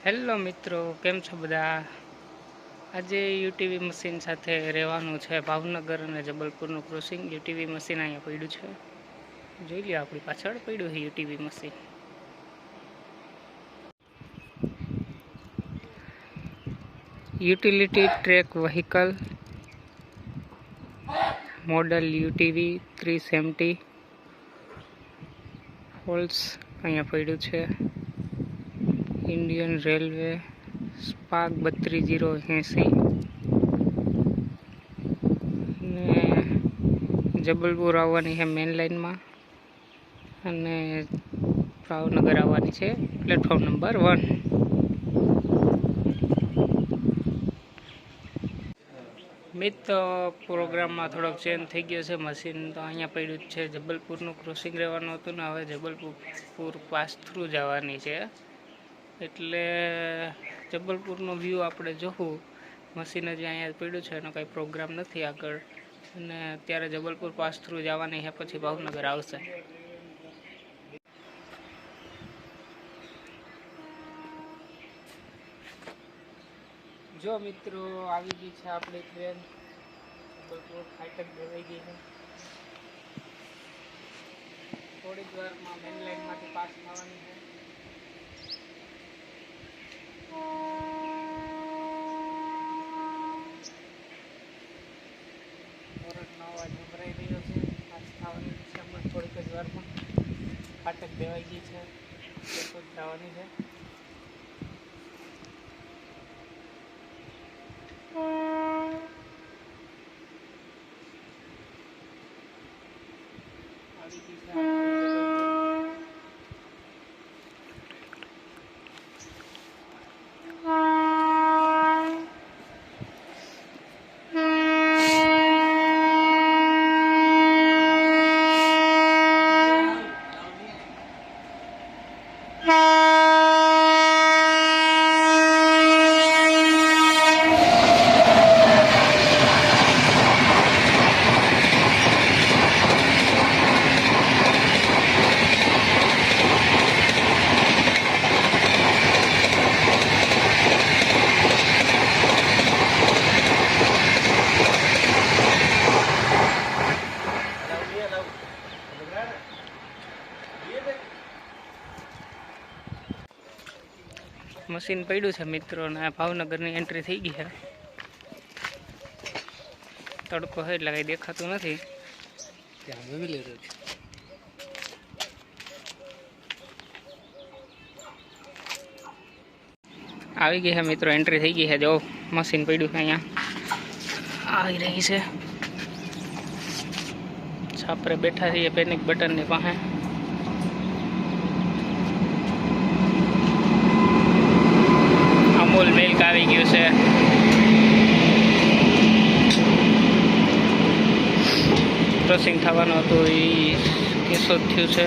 Hello મિત્રો, કેમ છો બધા? આજે યુટીવી મશીન સાથે રહેવાનું છે ભાવનગર અને જબલપુરનું ક્રોસિંગ. યુટીવી મશીન અહીંયા પડ્યું છે, જોઈ લો આપણી પાછળ પડ્યું છે UTV machine. Utility track vehicle model UTV 370 holes અહીંયા પડ્યું છે. ઇન્ડિયન રેલવે સ્પાર્ક 32080 ને જબલપુર આવવાની છે મેન લાઇનમાં અને ભાવનગર આવવાની છે પ્લેટફોર્મ નંબર 1. મિત્ર, પ્રોગ્રામમાં થોડોક ચેન્જ થઈ ગયો છે. મશીન તો અહીંયા પડ્યું જ છે. જબલપુરનું ક્રોસિંગ રહેવાનું હતું ને હવે જબલપુર પાસ થ્રુ જવાની છે, એટલે જબલપુરનો વ્યૂ આપણે જોવું. મશીન હજી અહીંયા પડ્યું છે, એનો કંઈ પ્રોગ્રામ નથી આગળ, અને અત્યારે જબલપુર પાસ થ્રુ જવાની છે, પછી ભાવનગર આવશે. જો મિત્રો, આવી ગઈ છે આપણી ટ્રેન. જબલપુર ફાટક દેવાઈ ગઈ છે. થોડીક વારમાં મેન લાઇનમાંથી પાસ થવાની છે. હોર્નનો અવાજ સંભળાઈ રહ્યો છે. પાસ થવાની છે હમણાં થોડીક જ વારમાં. ફાટક દેવાઈ ગઈ છે, જતો જવાની છે. આવી ગઈ છે મશીન પડ્યું છે મિત્રો, ને ભાવનગરની એન્ટ્રી થઈ ગઈ છે. તડકો છે એટલે કંઈ દેખાતું નથી. આવી ગઈ છે મિત્રો, એન્ટ્રી થઈ ગઈ છે. જો મશીન પડ્યું છે અહીંયા આવી રહી છે. છાપરે બેઠા છીએ પેનિક બટનની પાસે. અમૂલ મિલ્ક આવી ગયું છે. ક્રોસિંગ થવાનું હતું એ કેશોદ થયું છે.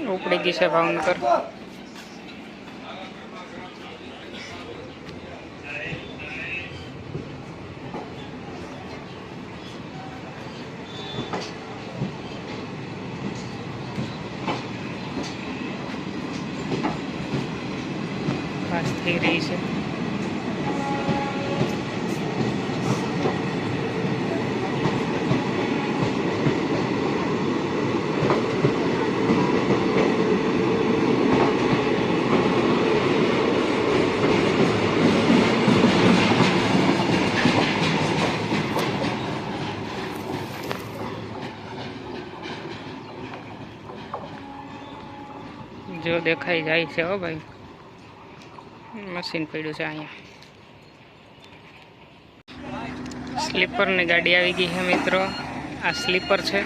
ઉપડી ગઈ છે ભાવનગર. પાસ થઈ રહી છે. જો દેખાઈ જાય છે હો ભાઈ, મશીન પડ્યું છે અહીંયા. સ્લીપરની ગાડી આવી ગઈ છે મિત્રો. આ સ્લીપર છે.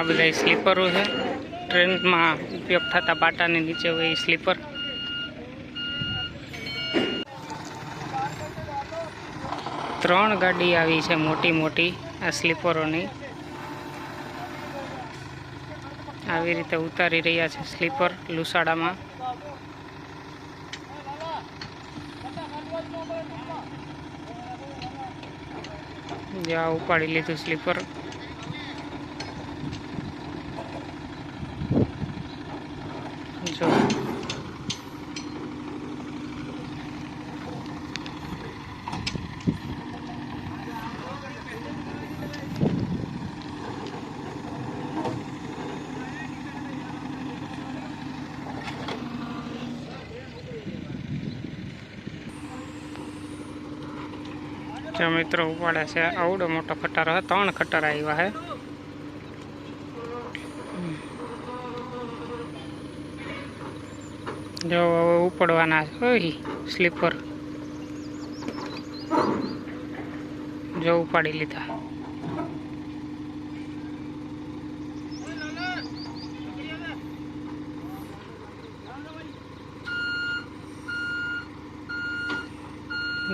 આ બધા સ્લીપરો છે, ટ્રેનમાં ઉપયોગ થતા પાટાની નીચે હોય એ સ્લીપર. ત્રણ ગાડી આવી છે મોટી મોટી આ સ્લીપરોની. આવી રીતે ઉતારી રહ્યા છે સ્લીપર લુસાડામાં. જ્યાં ઉપાડી લીધું સ્લીપર. જો મિત્રો ઉપાડે છે. આવડો મોટો ખટારો છે, 3 ખટારા આવ્યા છે. જો હવે ઉપડવાના છે સ્લીપર. જો ઉપાડી લીધા.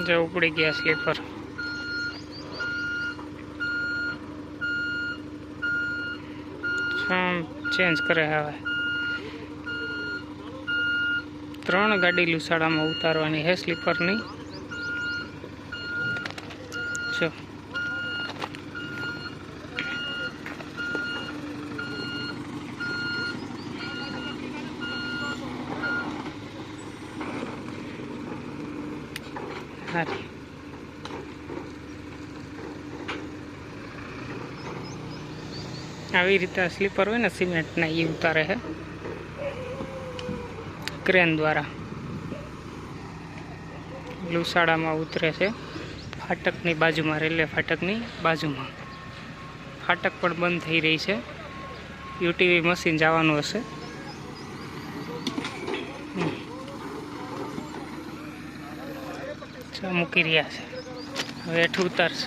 જો ઉપડી ગયા સ્લીપર. ચેન્જ કરે હવે. 3 ગાડી લુસાડામાં ઉતારવાની છે સ્લીપરની. જો હારી આવી રીતે સ્લીપર હોય ને સિમેન્ટના એ ઉતારે છે ક્રેન દ્વારા. લુસાડામાં ઉતરે છે ફાટકની બાજુમાં, રેલવે ફાટકની બાજુમાં. ફાટક પણ બંધ થઈ રહી છે. યુટીવી મશીન જવાનું હશે. મૂકી રહ્યા છે. હવે હેઠું ઉતારશે.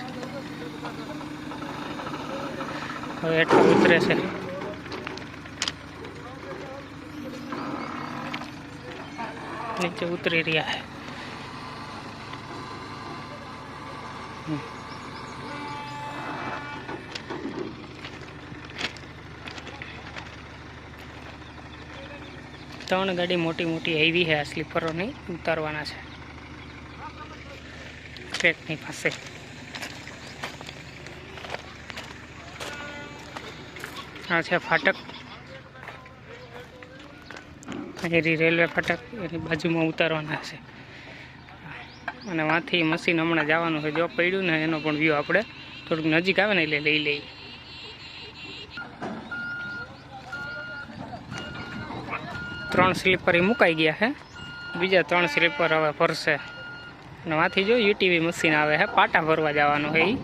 હવે હેઠું ઉતરે છે. નીચે ઉતરી રહ્યા છે. ત્રણ ગાડી મોટી મોટી આવી છે આ સ્લીપરોની ઉતારવાના છે ટ્રેકની પાસે. આ છે ફાટક. અહીં રેલવે ફાટક એની બાજુમાં ઉતારવાના છે. અને વાંથી મશીન હમણાં જવાનું છે. જો પડ્યું ને એનો પણ વ્યૂ આપણે થોડુંક નજીક આવે ને એટલે લઈ લઈએ. ત્રણ સ્લીપર એ મુકાઈ ગયા છે. બીજા 3 સ્લીપર હવે ભરશે. અને વાંથી જો યુટીવી મશીન આવે છે. પાટા ભરવા જવાનું છે એ.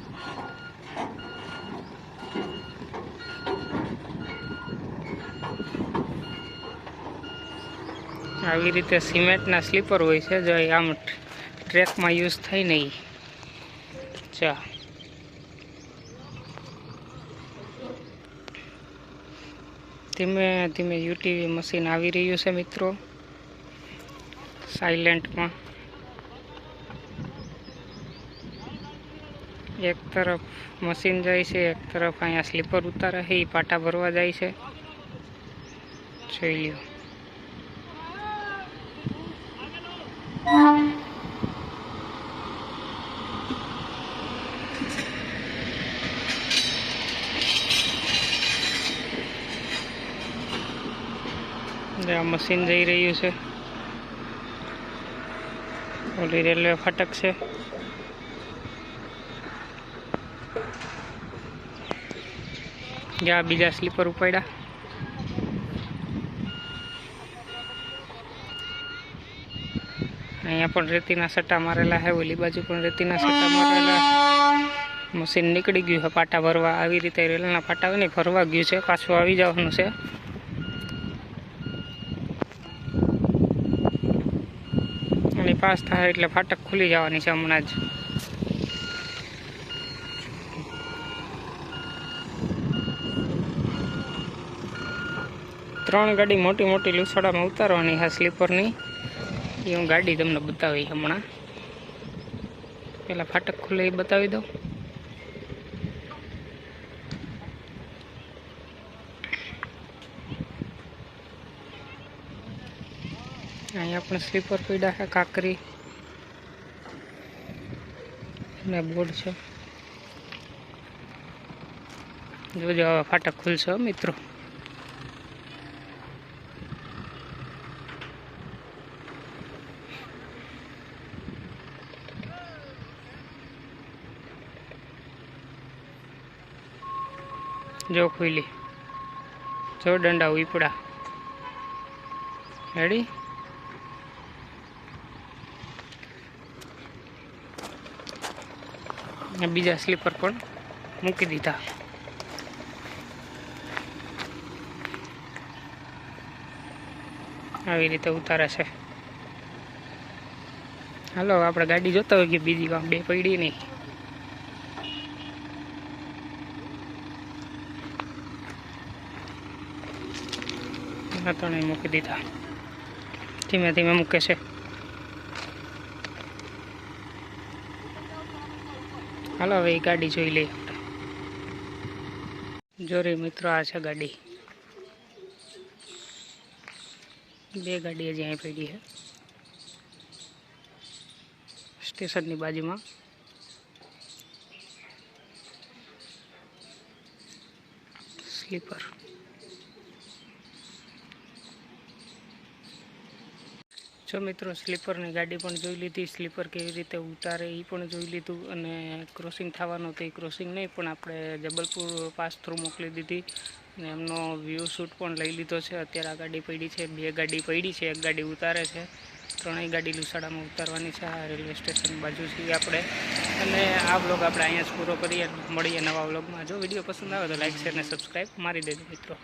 આવી રીતે સિમેન્ટના સ્લીપર હોય છે. જો આમ ટ્રેકમાં યુઝ થાય નહીં. ચા ધીમે ધીમે યુટીવી મશીન આવી રહ્યું છે મિત્રો, સાયલેન્ટમાં. એક તરફ મશીન જાય છે, એક તરફ અહીંયા સ્લીપર ઉતારે છે. એ પાટા ભરવા જાય છે. જોઈ લ્યો. આ મશીન જઈ રહ્યું છે. ઓલી રેલવે ફાટક છે. જ્યાં બીજા સ્લીપર ઉપાડ્યા. અહીંયા પણ રેતીના સટ્ટા મારેલા છે. ઓલી બાજુ પણ રેતીના સટ્ટા મારેલા. મશીન નીકળી ગયું છે પાટા ભરવા. આવી રીતે રેલના પાટા હોય ને ભરવા ગયું છે. પાછું આવી જવાનું છે. અને પાસ થાય એટલે ફાટક ખુલી જવાની છે હમણાં જ. 3 ગાડી મોટી મોટી લુસાડામાં ઉતારવાની હા સ્લીપરની એ હું ગાડી તમને બતાવી હમણાં પેલા ફાટક ખુલે એ બતાવી દઉં અહીંયા પણ સ્લીપર પડ્યા છે કાકરી ને બોર્ડ છે જોજો હવે ફાટક ખુલશે મિત્રો જો ખુલી જો દંડા ઉપડા રેડી બીજા સ્લીપર પણ મૂકી દીધા આવી રીતે ઉતારે છે હાલો આપણે ગાડી જોતા હોય કે બીજી કામ બે પડી નહીં ત્રણેય મૂકી દીધા ધીમે ધીમે મૂકે છે હાલો હવે એ ગાડી જોઈ લઈએ આપણે જો રે મિત્રો આ છે ગાડી બે ગાડી હજી અહીં પડી છે સ્ટેશનની બાજુમાં સ્લીપર જો મિત્રો સ્લીપરની ગાડી પણ જોઈ લીધી સ્લીપર કેવી રીતે ઉતારે એ પણ જોઈ લીધું અને ક્રોસિંગ થવાનું તો એ ક્રોસિંગ નહીં પણ આપણે જબલપુર પાસ થ્રુ મોકલી દીધી અને એમનો વ્યૂ શૂટ પણ લઈ લીધો છે અત્યારે આ ગાડી પડી છે બે ગાડી પડી છે એક ગાડી ઉતારે છે ત્રણેય ગાડી લુસાડામાં ઉતારવાની છે આ રેલવે સ્ટેશન બાજુ છીએ આપણે અને આ બ્લોગ આપણે અહીંયા જ પૂરો કરીએ મળીએ નવા બ્લોગમાં જો વિડીયો પસંદ આવે તો લાઈક શેર અને સબસ્ક્રાઈબ મારી દેજો મિત્રો